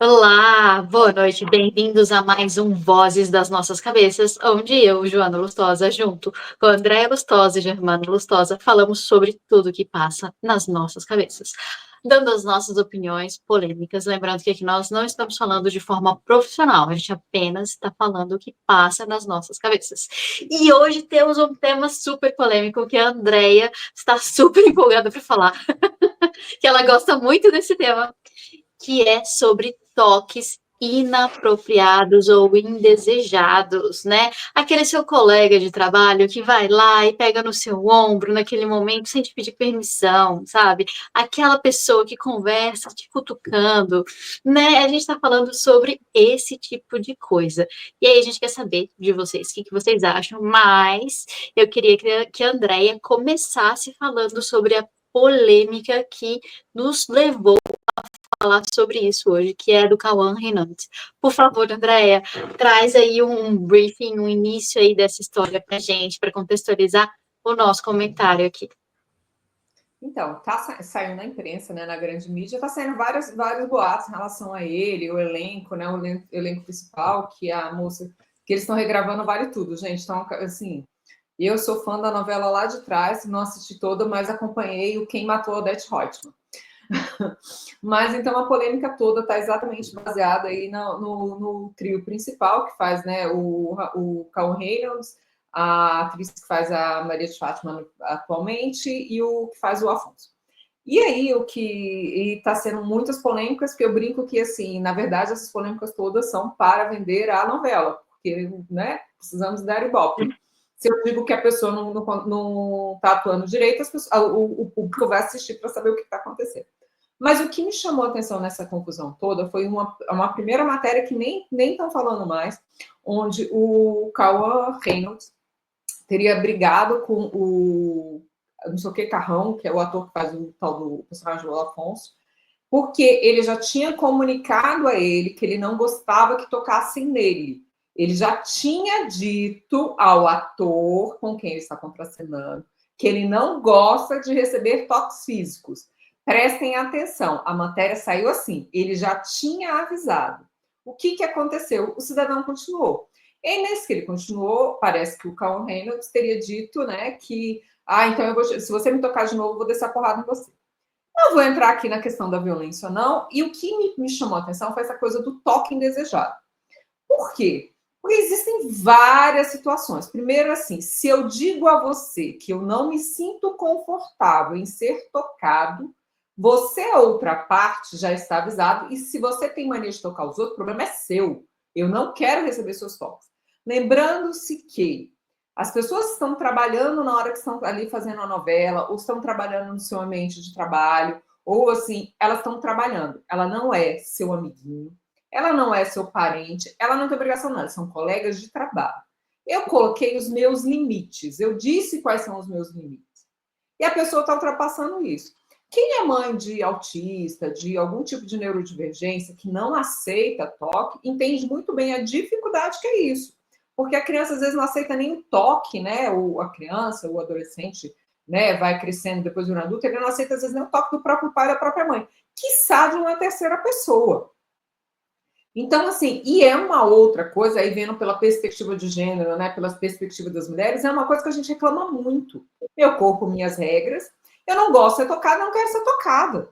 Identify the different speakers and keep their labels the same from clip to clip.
Speaker 1: Olá, boa noite, bem-vindos a mais um Vozes das Nossas Cabeças, onde eu, Joana Lustosa, junto com Andréia Lustosa e Germana Lustosa, falamos sobre tudo que passa nas nossas cabeças, dando as nossas opiniões polêmicas. Lembrando que aqui nós não estamos falando de forma profissional, a gente apenas está falando o que passa nas nossas cabeças. E hoje temos um tema super polêmico que a Andréia está super empolgada para falar, que ela gosta muito desse tema, que é sobre toques inapropriados ou indesejados, né? Aquele seu colega de trabalho que vai lá e pega no seu ombro naquele momento sem te pedir permissão, sabe? Aquela pessoa que conversa te cutucando, né? A gente está falando sobre esse tipo de coisa. E aí a gente quer saber de vocês, o que vocês acham, mas eu queria que a Andrea começasse falando sobre a polêmica que nos levou falar sobre isso hoje, que é do Cauã Reynolds. Por favor, Andréia, traz aí um briefing, um início aí dessa história para gente, para contextualizar o nosso comentário aqui.
Speaker 2: Então, saindo na imprensa, né, na grande mídia, tá saindo vários boatos em relação a ele, o elenco, né, o elenco principal, que a moça, que eles estão regravando Vale Tudo, gente. Então, assim, eu sou fã da novela lá de trás, não assisti toda, mas acompanhei o Quem Matou Odete Roitman. Mas então a polêmica toda está exatamente baseada aí no trio principal, que faz, né, o Cauã Reynolds, a atriz que faz a Maria de Fátima atualmente e o que faz o Afonso. E aí o que está sendo muitas polêmicas, porque eu brinco que, assim, na verdade, essas polêmicas todas são para vender a novela, porque, né, precisamos dar ibope. Se eu digo que a pessoa não está atuando direito, o público vai assistir para saber o que está acontecendo. Mas o que me chamou a atenção nessa confusão toda foi uma primeira matéria que nem estão falando mais, onde o Cauã Reynolds teria brigado com o não sei o que Carrão, que é o ator que faz o tal do personagem do Afonso, porque ele já tinha comunicado a ele que ele não gostava que tocassem nele. Ele já tinha dito ao ator com quem ele está contracenando que ele não gosta de receber toques físicos. Prestem atenção, a matéria saiu assim, ele já tinha avisado. O que aconteceu? O cidadão continuou. E nesse que ele continuou, parece que o Cauã Reynolds teria dito, né, que então se você me tocar de novo, eu vou descer a porrada em você. Não vou entrar aqui na questão da violência ou não, e o que me chamou a atenção foi essa coisa do toque indesejado. Por quê? Porque existem várias situações. Primeiro, assim, se eu digo a você que eu não me sinto confortável em ser tocado, você, a outra parte, já está avisado. E se você tem mania de tocar os outros, o problema é seu. Eu não quero receber seus toques. Lembrando-se que as pessoas estão trabalhando na hora que estão ali fazendo a novela, ou estão trabalhando no seu ambiente de trabalho, ou assim, elas estão trabalhando. Ela não é seu amiguinho, ela não é seu parente, ela não tem obrigação, não, são colegas de trabalho. Eu coloquei os meus limites, eu disse quais são os meus limites. E a pessoa está ultrapassando isso. Quem é mãe de autista, de algum tipo de neurodivergência, que não aceita toque, entende muito bem a dificuldade que é isso. Porque a criança, às vezes, não aceita nem o toque, né? Ou a criança, o adolescente, né, vai crescendo, depois virando adulto, ele não aceita, às vezes, nem o toque do próprio pai ou da própria mãe. Quiçá de uma terceira pessoa. Então, assim, e é uma outra coisa, aí vendo pela perspectiva de gênero, né, pela perspectiva das mulheres, é uma coisa que a gente reclama muito. Meu corpo, minhas regras, eu não gosto de ser tocada, não quero ser tocada.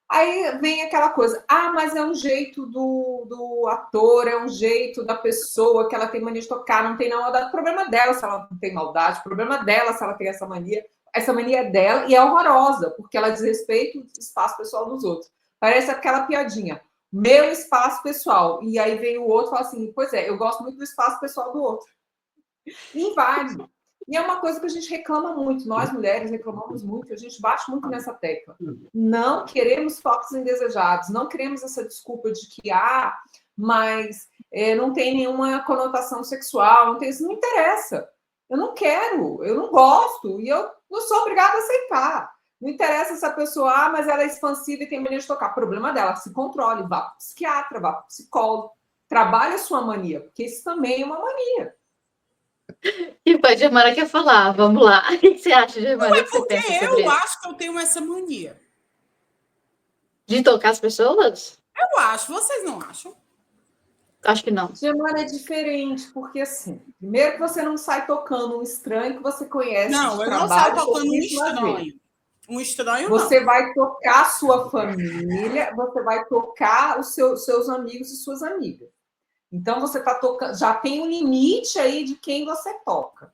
Speaker 2: Aí vem aquela coisa, mas é um jeito do ator, é um jeito da pessoa que ela tem mania de tocar, não tem na maldade. O problema dela se ela não tem maldade, o problema dela se ela tem essa mania é dela e é horrorosa, porque ela desrespeita o espaço pessoal dos outros. Parece aquela piadinha, meu espaço pessoal. E aí vem o outro e fala assim, pois é, eu gosto muito do espaço pessoal do outro. E invade. E é uma coisa que a gente reclama muito, nós mulheres reclamamos muito, a gente bate muito nessa tecla. Não queremos toques indesejados, não queremos essa desculpa de que, mas não tem nenhuma conotação sexual, não tem, isso não interessa. Eu não quero, eu não gosto, e eu não sou obrigada a aceitar. Não interessa se a pessoa, mas ela é expansiva e tem mania de tocar. Problema dela, se controle, vá para o psiquiatra, vá para o psicólogo, trabalhe a sua mania, porque isso também é uma mania.
Speaker 1: E a Germana quer falar, vamos lá. O que você acha, Germana?
Speaker 3: Não, é
Speaker 1: O que você
Speaker 3: porque
Speaker 1: pensa sobre
Speaker 3: eu
Speaker 1: isso?
Speaker 3: acho que eu tenho essa mania.
Speaker 1: De tocar as pessoas?
Speaker 3: Eu acho, vocês não acham?
Speaker 1: Acho que não.
Speaker 2: Germana é diferente, porque assim, primeiro que você não sai tocando um estranho que você conhece
Speaker 3: Não,
Speaker 2: de
Speaker 3: eu não saio
Speaker 2: trabalho
Speaker 3: tocando um
Speaker 2: pouquíssimas vezes.
Speaker 3: estranho. Um estranho,
Speaker 2: Você
Speaker 3: não.
Speaker 2: vai tocar a sua família, você vai tocar os seus amigos e suas amigas. Então você está tocando, já tem um limite aí de quem você toca.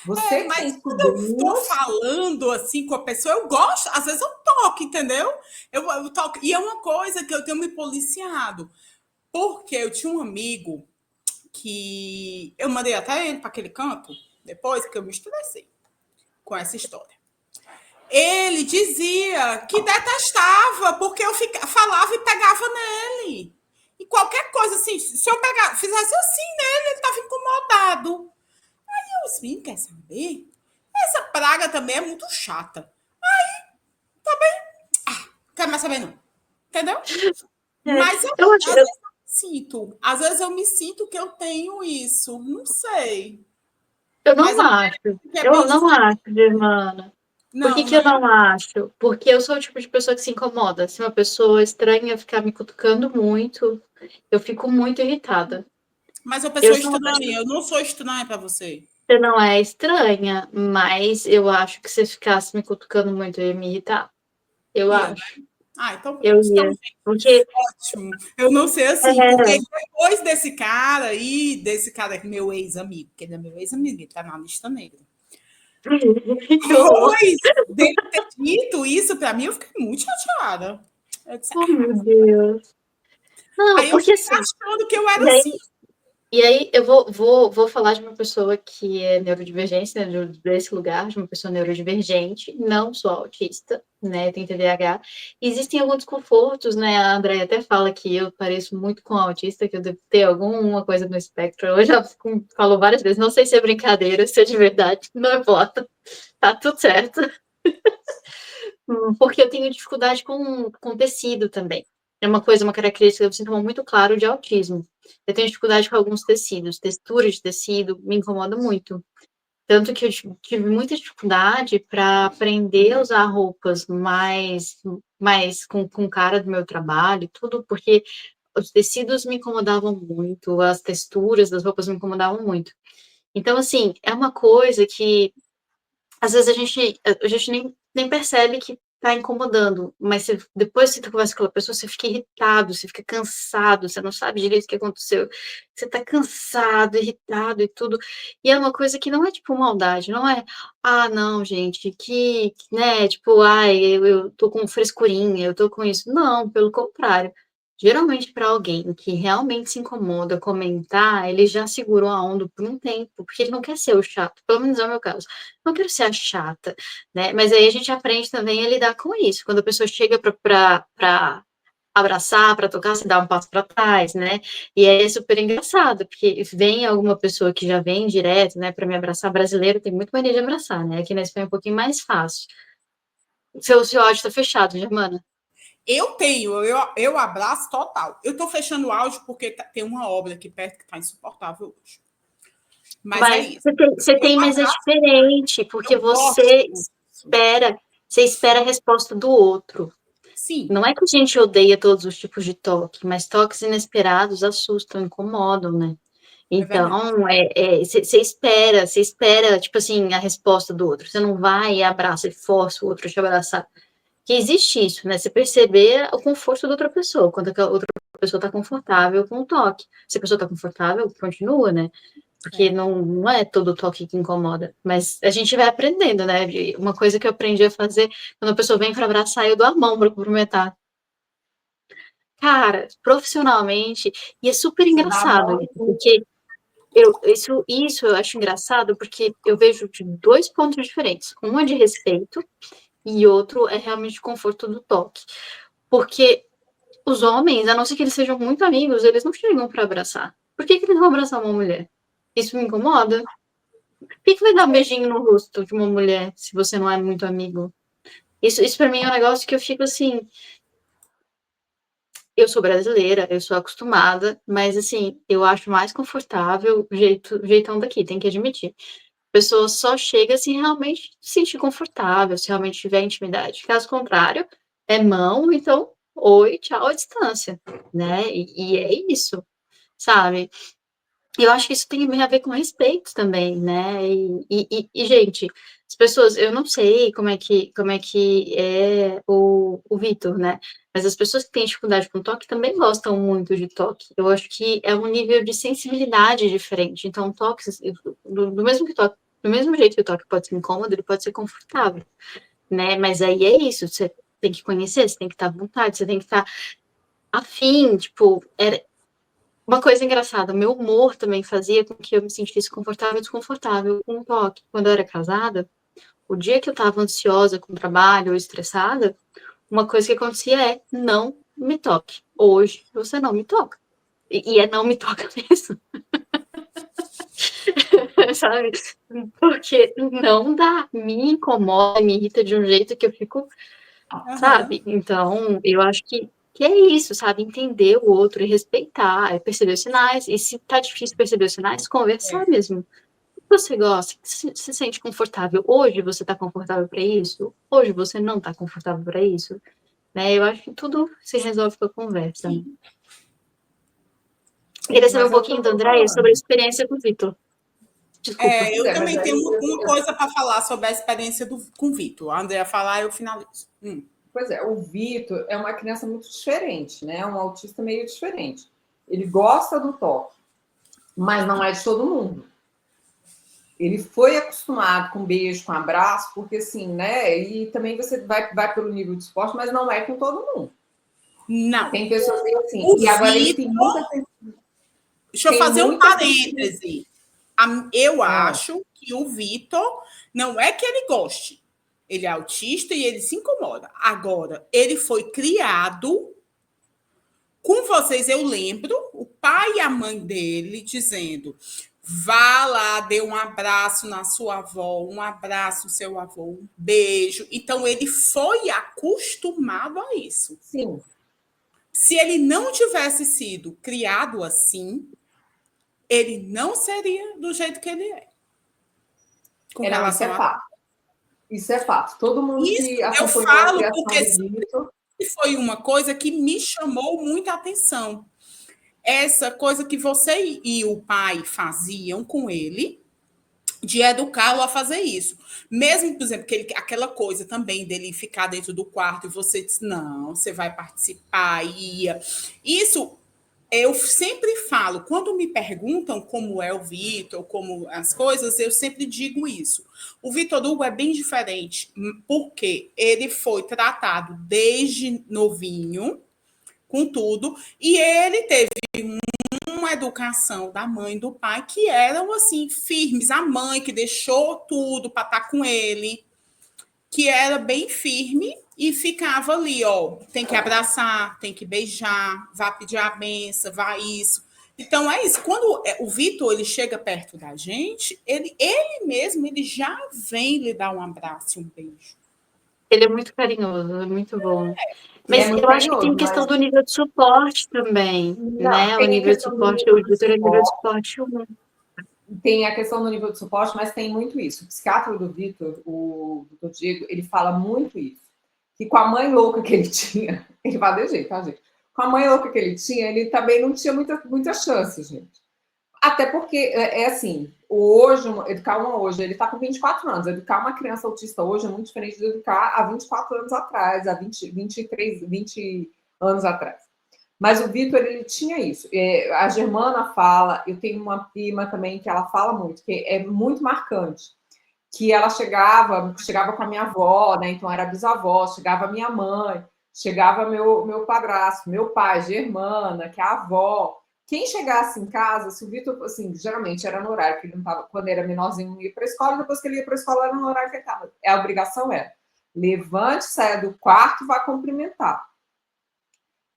Speaker 2: Você que
Speaker 3: Mas
Speaker 2: tem
Speaker 3: quando eu estou
Speaker 2: sobrinhos.
Speaker 3: falando assim com a pessoa, eu gosto, às vezes eu toco, entendeu? Eu toco. E é uma coisa que eu tenho me policiado. Porque eu tinha um amigo que eu mandei até ele para aquele canto, depois que eu me estressei com essa história. Ele dizia que detestava, porque eu falava e pegava nele. E qualquer coisa assim, se eu fizesse assim nele, ele estava incomodado. Aí eu disse, quer saber? Essa praga também é muito chata. Quer mais saber, não. Entendeu? Mas
Speaker 1: Eu acho,
Speaker 3: às vezes eu me sinto que eu tenho isso. Não sei.
Speaker 1: eu
Speaker 3: Mas
Speaker 1: não
Speaker 3: é
Speaker 1: acho.
Speaker 3: que é
Speaker 1: Eu
Speaker 3: bem
Speaker 1: não
Speaker 3: diferente.
Speaker 1: acho, Germana. Por que
Speaker 3: Não,
Speaker 1: que
Speaker 3: né?
Speaker 1: eu não acho? Porque eu sou o tipo de pessoa que se incomoda. Se uma pessoa estranha ficar me cutucando muito, eu fico muito irritada.
Speaker 3: Mas a
Speaker 1: Eu
Speaker 3: pessoa
Speaker 1: sou uma pessoa
Speaker 3: estranha, eu não sou estranha para você.
Speaker 1: que não é estranha, mas eu acho que se ficasse me cutucando muito, eu ia me irritar. Eu
Speaker 3: Ia, né?
Speaker 1: acho.
Speaker 3: Então
Speaker 1: Eu
Speaker 3: pronto. Então,
Speaker 1: ia. Porque.
Speaker 3: ótimo. Eu não sei assim, porque
Speaker 1: É...
Speaker 3: depois desse cara que meu ex-amigo, que ele é meu ex-amigo, ele tá na lista negra.
Speaker 1: Que horror.
Speaker 3: Depois dele ter dito isso para mim, eu fiquei muito chateada. Eu disse,
Speaker 1: Oh, meu Deus. Não,
Speaker 3: aí eu
Speaker 1: porque
Speaker 3: fiquei
Speaker 1: assim.
Speaker 3: achando que eu era
Speaker 1: E aí,
Speaker 3: assim.
Speaker 1: e aí eu vou falar de uma pessoa que é neurodivergente, né, desse lugar, de uma pessoa neurodivergente, não sou autista, né, tenho TDAH. Existem alguns desconfortos, né, a Andrea até fala que eu pareço muito com autista, que eu devo ter alguma coisa no espectro. Eu já falou várias vezes, não sei se é brincadeira, se é de verdade, não importa, tá tudo certo. Porque eu tenho dificuldade com tecido também. É uma característica, um sintoma muito claro de autismo. Eu tenho dificuldade com alguns tecidos, textura de tecido me incomoda muito. Tanto que eu tive muita dificuldade para aprender a usar roupas mais com cara do meu trabalho, tudo porque os tecidos me incomodavam muito, as texturas das roupas me incomodavam muito. Então, assim, é uma coisa que às vezes a gente nem percebe que tá incomodando, mas depois que você conversa com aquela pessoa, você fica irritado, você fica cansado, você não sabe direito o que aconteceu. Você tá cansado, irritado e tudo. E é uma coisa que não é tipo maldade, não é, não, gente, né, tipo, ai, eu tô com frescurinha, eu tô com isso. Não, pelo contrário. Geralmente, para alguém que realmente se incomoda comentar, ele já segurou a onda por um tempo, porque ele não quer ser o chato, pelo menos é o meu caso. Não quero ser a chata, né? Mas aí a gente aprende também a lidar com isso. Quando a pessoa chega para abraçar, para tocar, se dá um passo para trás, né? E aí é super engraçado, porque vem alguma pessoa que já vem direto, né, para me abraçar. Brasileiro tem muito mania de abraçar, né? Aqui na Espanha é um pouquinho mais fácil. Seu áudio tá fechado, Germana.
Speaker 3: Eu abraço total. Eu tô fechando o áudio porque tem uma obra aqui perto que tá insuportável hoje. Mas é
Speaker 1: Mas
Speaker 3: isso.
Speaker 1: você
Speaker 3: Eu
Speaker 1: tem, mas é
Speaker 3: abraço,
Speaker 1: diferente, porque
Speaker 3: eu gosto disso.
Speaker 1: você espera a resposta do outro.
Speaker 3: Sim,
Speaker 1: Não é que a gente odeia todos os tipos de toque, mas toques inesperados assustam, incomodam, né?
Speaker 3: é verdade.
Speaker 1: Então, você espera, tipo assim, a resposta do outro. Você não vai e abraça e força o outro a te abraçar. Que existe isso, né? Você perceber o conforto da outra pessoa, quando a outra pessoa está confortável com o toque. Se a pessoa está confortável, continua, né? Porque
Speaker 3: É.
Speaker 1: não é todo toque que incomoda. Mas a gente vai aprendendo, né? Uma coisa que eu aprendi a fazer, quando a pessoa vem para abraçar, eu dou a mão para cumprimentar. Cara, profissionalmente, e é super
Speaker 2: Você dá a
Speaker 1: engraçado
Speaker 2: mão
Speaker 1: isso, porque isso eu acho engraçado, porque eu vejo de dois pontos diferentes. Um é de respeito e outro é realmente conforto do toque. Porque os homens, a não ser que eles sejam muito amigos, eles não chegam para abraçar. Por que eles vão abraçar uma mulher? Isso me incomoda. Por que vai dar um beijinho no rosto de uma mulher se você não é muito amigo? Isso para mim é um negócio que eu fico assim, eu sou brasileira, eu sou acostumada, mas assim, eu acho mais confortável o jeitão daqui, tem que admitir. A pessoa só chega se realmente se sentir confortável, se realmente tiver intimidade. Caso contrário, é mão, então oi, tchau, à distância, né? E é isso, sabe? Eu acho que isso tem a ver com respeito também, né? Gente, as pessoas, eu não sei como é que é o Vitor, né? Mas as pessoas que têm dificuldade com toque também gostam muito de toque. Eu acho que é um nível de sensibilidade diferente. Então, toques, do mesmo que toque, do mesmo jeito que o toque pode ser incômodo, ele pode ser confortável, né? Mas aí é isso, você tem que conhecer, você tem que estar à vontade, você tem que estar afim, tipo, uma coisa engraçada, meu humor também fazia com que eu me sentisse confortável e desconfortável com o toque. Quando eu era casada, o dia que eu estava ansiosa com o trabalho ou estressada, uma coisa que acontecia é não me toque. Hoje você não me toca. E é não me toca mesmo, sabe? Porque não dá, me incomoda, me irrita de um jeito que eu fico,
Speaker 3: Aham.
Speaker 1: sabe? Então, eu acho que é isso, sabe? Entender o outro e respeitar, é perceber os sinais. E se tá difícil perceber os sinais, conversar
Speaker 3: É.
Speaker 1: mesmo. Você gosta, se sente confortável. Hoje você está confortável para isso? Hoje você não está confortável para isso? Né? Eu acho que tudo se resolve com a conversa. Né?
Speaker 3: Sim.
Speaker 1: Queria saber um
Speaker 2: Mas é o que eu
Speaker 1: pouquinho da
Speaker 2: estou
Speaker 1: Andréia sobre a
Speaker 2: falando.
Speaker 1: experiência com o Vitor. Desculpa.
Speaker 3: Eu
Speaker 2: Mas
Speaker 3: também tenho
Speaker 2: aí,
Speaker 3: uma coisa para falar sobre a experiência com o Vitor. A Andrea falar, eu finalizo.
Speaker 2: pois é, o Vitor é uma criança muito diferente, né? Um autista meio diferente. Ele gosta do toque, mas não é de todo mundo. Ele foi acostumado com beijo, com abraço, porque assim, né? E também você vai pelo nível de esporte, mas não é com todo mundo.
Speaker 3: Não.
Speaker 2: Tem pessoas que assim.
Speaker 3: O
Speaker 2: E agora ele
Speaker 3: Vitor, deixa eu
Speaker 2: tem
Speaker 3: fazer um
Speaker 2: muita sensibilidade.
Speaker 3: parêntese. Eu
Speaker 2: Ah,
Speaker 3: acho que o Vitor não é que ele goste. Ele é autista e ele se incomoda. Agora, ele foi criado com vocês. Eu lembro o pai e a mãe dele dizendo: vá lá, dê um abraço na sua avó, um abraço no seu avô, um beijo. Então, ele foi acostumado a isso.
Speaker 2: sim.
Speaker 3: Se ele não tivesse sido criado assim, ele não seria do jeito que ele é com
Speaker 2: É, não, isso
Speaker 3: relação
Speaker 2: é
Speaker 3: a
Speaker 2: fato. Isso é fato. Todo mundo
Speaker 3: isso.
Speaker 2: que
Speaker 3: Eu
Speaker 2: acompanhou a
Speaker 3: falo
Speaker 2: criação
Speaker 3: porque
Speaker 2: do Vitor.
Speaker 3: foi uma coisa que me chamou muita atenção. Essa coisa que você e o pai faziam com ele, de educá-lo a fazer isso. Mesmo, por exemplo, aquela coisa também dele ficar dentro do quarto e você diz, não, você vai participar, ia. Isso eu sempre falo, quando me perguntam como é o Vitor, como as coisas, eu sempre digo isso. O Vitor Hugo é bem diferente, porque ele foi tratado desde novinho, com tudo, e ele teve uma educação da mãe e do pai que eram assim firmes, a mãe que deixou tudo para estar com ele, que era bem firme e ficava ali, ó, tem que abraçar, tem que beijar, vá pedir a benção, vá isso. Então é isso. Quando o Vitor ele chega perto da gente, ele mesmo ele já vem lhe dar um abraço e um beijo.
Speaker 1: Ele é muito carinhoso, é muito bom.
Speaker 2: Ele é
Speaker 1: Mas
Speaker 2: muito
Speaker 1: eu acho que tem
Speaker 2: carinhoso,
Speaker 1: questão
Speaker 2: mas
Speaker 1: do nível de suporte também,
Speaker 2: não,
Speaker 1: né? O
Speaker 2: tem a
Speaker 1: nível de
Speaker 2: questão do
Speaker 1: suporte,
Speaker 2: nível
Speaker 1: o
Speaker 2: do
Speaker 1: Vitor é nível de
Speaker 2: suporte,
Speaker 1: suporte 1.
Speaker 2: tem a questão do nível de suporte, mas tem muito isso. O psiquiatra do Vitor, o doutor Diego, ele fala muito isso. Que com a mãe louca que ele tinha, ele vai de jeito, tá, gente? Com a mãe louca que ele tinha, ele também não tinha muita chance, gente. Até porque, assim, hoje, educar uma hoje, ele está com 24 anos. Educar uma criança autista hoje é muito diferente de educar há 24 anos atrás, há 23, 20 anos atrás. Mas o Vitor, ele tinha isso. A Germana fala, eu tenho uma prima também que ela fala muito, que é muito marcante, que ela chegava com a minha avó, né? Então era bisavó, chegava a minha mãe, chegava meu padrasto, meu pai, Germana, que é a avó. Quem chegasse em casa, se o Vitor, assim, geralmente era no horário que ele não estava, quando era menorzinho, não ia para a escola, depois que ele ia para a escola era no horário que ele estava. A obrigação era: levante, saia do quarto, vá cumprimentar.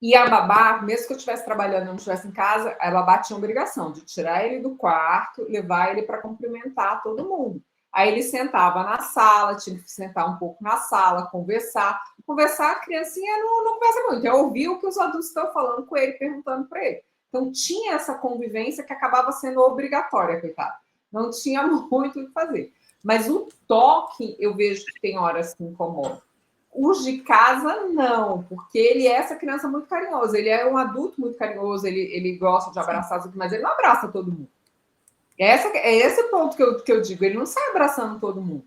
Speaker 2: E a babá, mesmo que eu estivesse trabalhando e não estivesse em casa, a babá tinha a obrigação de tirar ele do quarto, levar ele para cumprimentar todo mundo. Aí ele sentava na sala, tinha que sentar um pouco na sala, conversar. Conversar, a criancinha não conversa muito, é ouvir o que os adultos estão falando com ele, perguntando para ele. Então tinha essa convivência que acabava sendo obrigatória, coitado. Não tinha muito o que fazer. Mas o toque, eu vejo que tem horas que incomoda. Os de casa, não, porque ele é essa criança muito carinhosa. Ele é um adulto muito carinhoso, ele gosta de abraçar, mas ele não abraça todo mundo. É esse ponto que eu digo. Ele não sai abraçando todo mundo.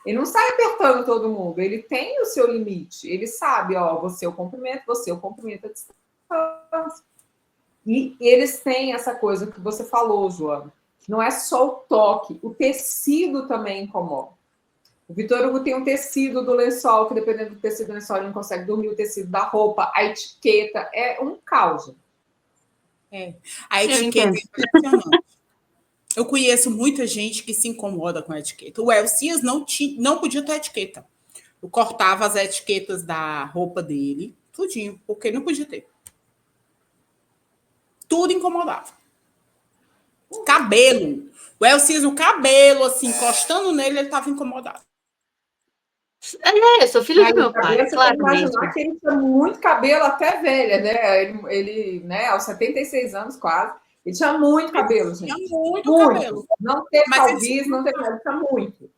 Speaker 2: Ele não sai apertando todo mundo. Ele tem o seu limite. Ele sabe, ó, você eu cumprimento a distância. E eles têm essa coisa que você falou, Joana. Não é só o toque, o tecido também incomoda. O Vitor Hugo tem um tecido do lençol, que dependendo do tecido do lençol, ele não consegue dormir, o tecido da roupa, a etiqueta, é um caos.
Speaker 3: A etiqueta é impressionante. Eu conheço muita gente que se incomoda com a etiqueta. O Elcias não podia ter etiqueta. Eu cortava as etiquetas da roupa dele, tudinho, porque não podia ter. Tudo incomodava. Cabelo. O Elcias, o cabelo, assim, encostando nele, ele estava incomodado.
Speaker 1: Eu sou filho do meu pai,
Speaker 2: claramente.
Speaker 1: imaginar
Speaker 2: que ele tinha muito cabelo até velha, né? Ele, né, aos 76 anos quase, ele tinha muito cabelo, gente.
Speaker 3: Tinha muito cabelo.
Speaker 2: Não teve calvície, não teve nada, tinha muito.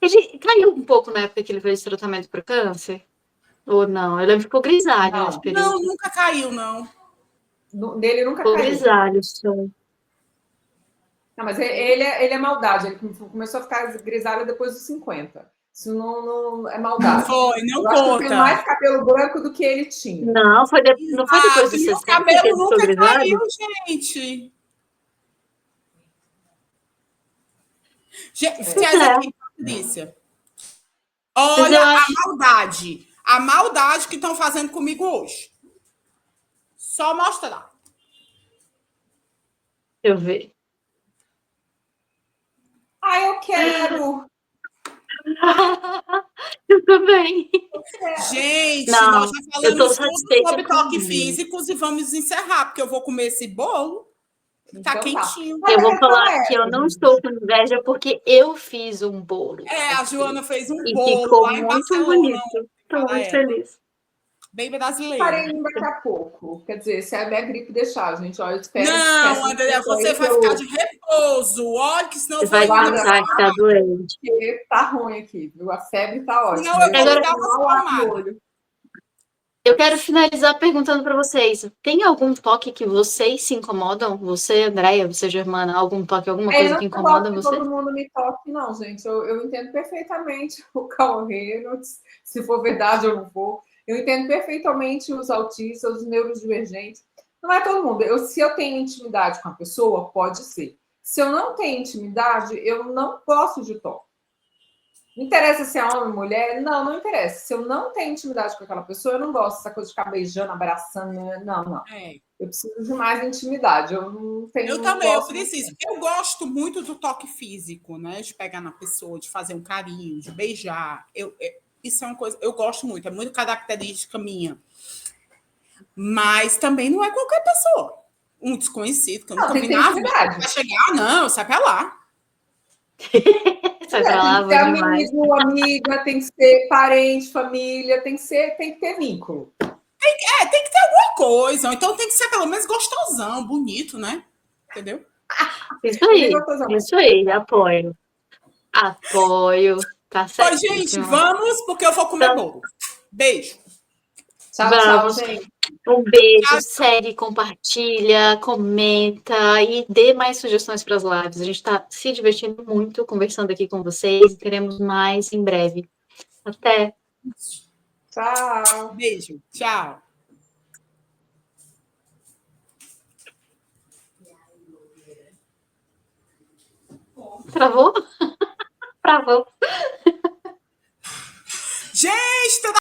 Speaker 1: Ele caiu um pouco na época que ele fez tratamento para câncer? Ou não? Ele ficou grisalho nesse período.
Speaker 3: Não, nunca caiu, não.
Speaker 2: Dele nunca
Speaker 1: ficou
Speaker 2: caiu.
Speaker 1: Grisalho, só.
Speaker 2: Não, mas ele é maldade. Ele começou a ficar grisalho depois dos 50. Isso não é maldade.
Speaker 3: Foi, não
Speaker 2: eu acho que
Speaker 3: conta.
Speaker 2: tem mais cabelo branco do que ele tinha.
Speaker 1: Não, não foi depois dos 60
Speaker 3: o cabelo
Speaker 1: que ele ficou
Speaker 3: nunca
Speaker 1: grisalho?
Speaker 3: caiu, gente. Patrícia. Olha a maldade. A maldade que estão fazendo comigo hoje. Só mostrar.
Speaker 1: Deixa eu ver.
Speaker 2: Eu quero.
Speaker 1: Eu também.
Speaker 3: Gente,
Speaker 1: não,
Speaker 3: nós já falamos tudo sobre toques
Speaker 1: mim.
Speaker 3: físicos e vamos encerrar, porque eu vou comer esse bolo. Tá quentinho.
Speaker 1: Eu vou falar que eu não estou com inveja porque eu fiz um bolo.
Speaker 3: A Joana fez um
Speaker 1: e
Speaker 3: bolo
Speaker 1: ficou
Speaker 3: lá em
Speaker 1: muito
Speaker 3: Barcelona.
Speaker 1: Bonito. Estou muito feliz.
Speaker 3: Bem brasileiro.
Speaker 2: Farei daqui a pouco. Quer dizer, se a minha gripe deixar, gente, eu espero.
Speaker 3: Não, Andréia, você vai ficar de repouso. Olha que senão
Speaker 1: você vai pensar que tá doente.
Speaker 2: Porque tá ruim aqui, viu? A febre tá ótima.
Speaker 3: Não, eu vou dar uma olho.
Speaker 1: Eu quero finalizar perguntando para vocês: tem algum toque que vocês se incomodam? Você, Andréia, você, Germana, algum toque, alguma coisa que incomoda você?
Speaker 2: Todo mundo me toque, não, gente. Eu entendo perfeitamente o Cauã Reynolds, se for verdade ou não for. Eu entendo perfeitamente os autistas, os neurodivergentes. Não é todo mundo. Se eu tenho intimidade com a pessoa, pode ser. Se eu não tenho intimidade, eu não gosto de toque. Não interessa se é homem ou mulher? Não interessa. Se eu não tenho intimidade com aquela pessoa, eu não gosto dessa coisa de ficar beijando, abraçando. Não. Eu preciso de mais intimidade. Eu não tenho.
Speaker 3: Eu também, eu preciso. Eu gosto muito do toque físico, né? De pegar na pessoa, de fazer um carinho, de beijar. Isso é uma coisa. Eu gosto muito, é muito característica minha. Mas também não é qualquer pessoa. Um desconhecido, que eu nunca vi nada. Vai chegar, não, sai pra lá.
Speaker 1: Sai pra lá,
Speaker 2: tem que ser amigo, amiga, tem que ser parente, família, tem que ter vínculo.
Speaker 3: Tem que ter alguma coisa. Então tem que ser pelo menos gostosão, bonito, né? Entendeu?
Speaker 1: Isso aí, apoio. Tá certo.
Speaker 3: Gente, vamos, porque eu vou comer bolo. Beijo.
Speaker 2: Tchau, gente.
Speaker 1: Um beijo, segue, compartilha, comenta e dê mais sugestões para as lives. A gente está se divertindo muito conversando aqui com vocês e teremos mais em breve. Até.
Speaker 2: Tchau.
Speaker 3: Beijo. Tchau.
Speaker 1: Travou?